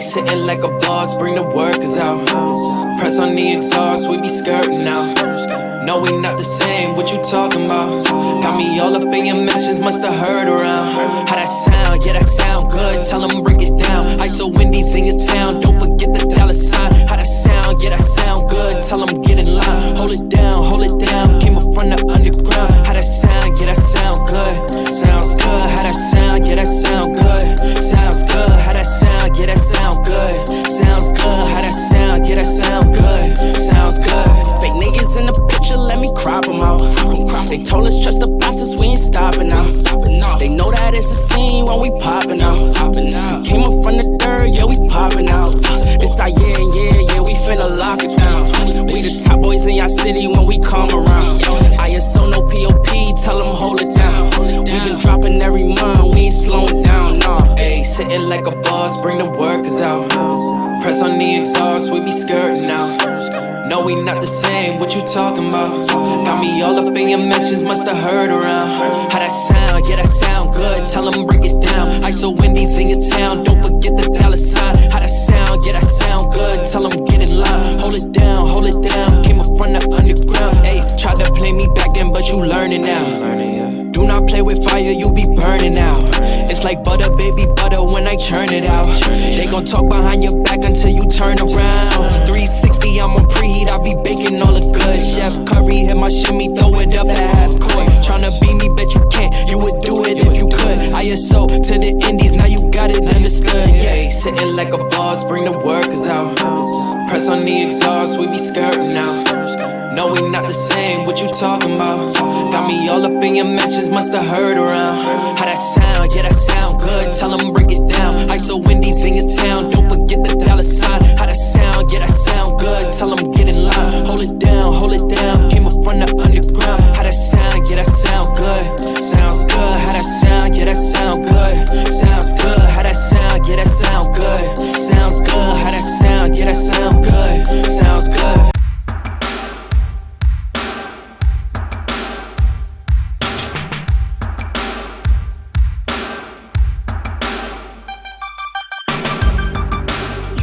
sitting like a boss, bring the workers out. Press on the exhaust, we be skirting now. No, we not the same, what you talking about? Got me all up in your mentions, musta heard around. How that sound? Yeah, that sound good, tell them break it down. ISO Wendy's in your town, don't forget the dollar sign. How that sound? Yeah, that sound good, tell them get in line. Hold it down, came up from the underground. How that sound? Yeah, that sound good, sounds good. How that sound? Yeah, that sound good, sounds good. How that sound? Yeah, that sound good, sounds good. How that sound? Yeah, that sound good, sounds good. Fake niggas in the picture, let me crop them out. They told us trust the process, we ain't stopping now. They know that it's a scene when we popping out. Came up from the dirt, yeah, we popping out. It's our yeah, we finna lock it down. We the top boys in your city when we come around. ISO no POP, tell them hold it down. We been dropping every month, we ain't slowing down, nah. Ayy, sitting like a boss, bring the workers out. Press on the exhaust, we be skirting now. No, we not the same, what you talking about? Got me all up in your mentions, musta heard around. How that sound? Yeah, that sound good, tell them break it down. ISO Wendy's in your town, don't forget the dollar sign. How that sound? Yeah, that sound good, tell them get in line. Hold it down, came up from the underground. Ayy, tried to play me back then, but you learning now. Do not play with fire, you be burning out. It's like butter, baby butter, when I churn it out. They gon' talk behind your back until you turn around. 360, I'm on preheat, I be baking all the good. Chef Curry, hit my shimmy, throw it up at half court. Tryna beat me, bet you can't, you would do it if you could. ISO to the indies, now you got it understood. Yeah, sitting like a boss, bring the workers out. Press on the exhaust, we be skirting now. No, we not the same, what you talking about? Got me all up in your mentions, musta heard around. How that sound? Yeah, that sound good, tell them break it down. ISO Wendy's in your town, don't forget the dollar sign. How that sound? Yeah, that sound good, tell them get in line. Hold it down, came up from the underground. How that sound? Yeah, that sound good, sounds good. How that sound? Yeah, that sound good, sounds good. How that sound? Yeah, that sound good, sounds good. How that sound? Yeah, that sound good, sounds good.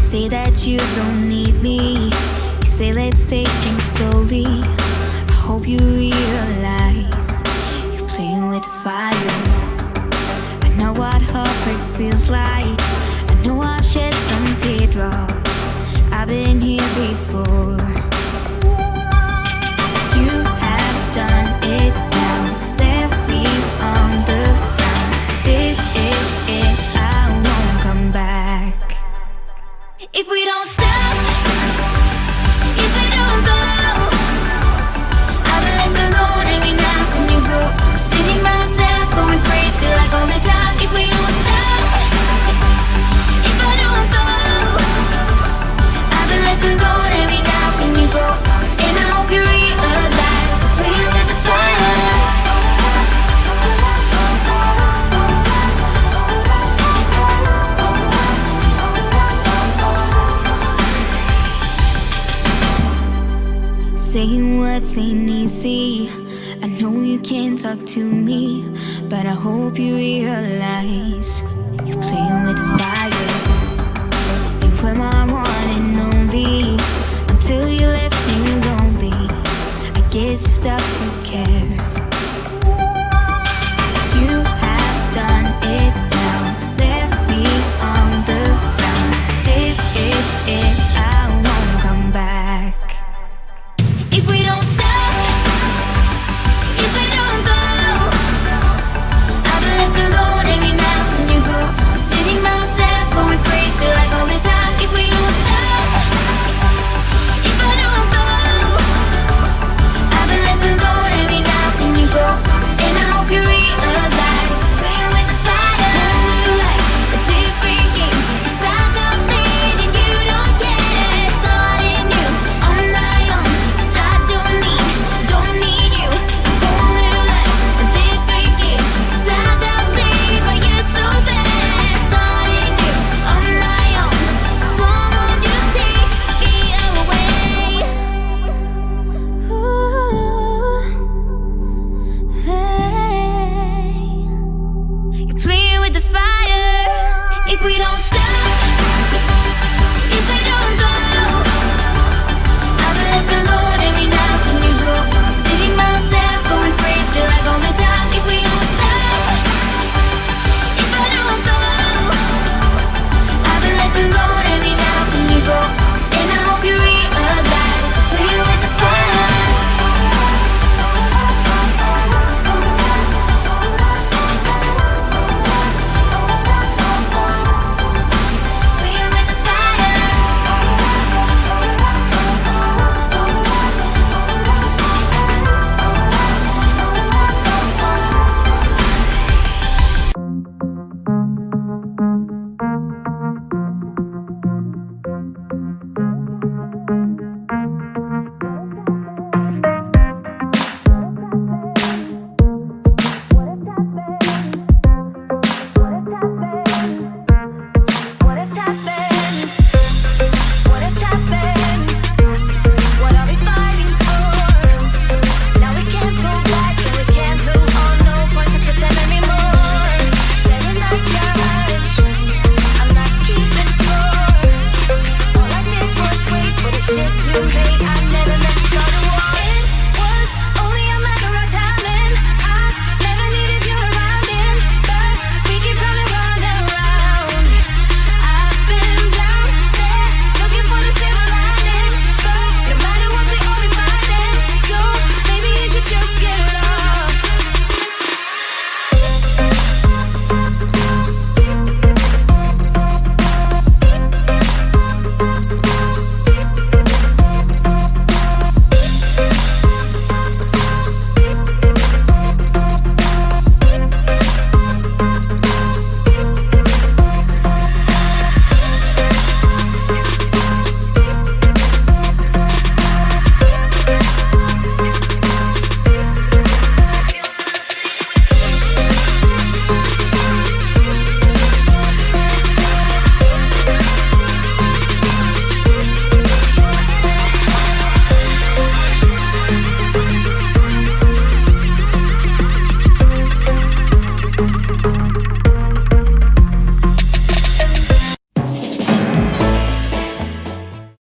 Say that you don't need me. You say let's take things slowly. I hope you realize you're playing with fire. I know what heartbreak feels like. I know I've shed some teardrops. I've been here before. You have done it now. Left me on the ground. This is it, I won't come back. If we don't stop, if we don't go, I'll be left alone every night when you go. Sitting by myself, going crazy like all the time. If we don't stop, if I don't go, I'll be left alone every night when you go. And I hope you realize, playing with the fire. Saying words ain't easy. I know you can't talk to me, but I hope you realize you're playing with fire. You were my one and only until you left me lonely. I guess you stopped to care.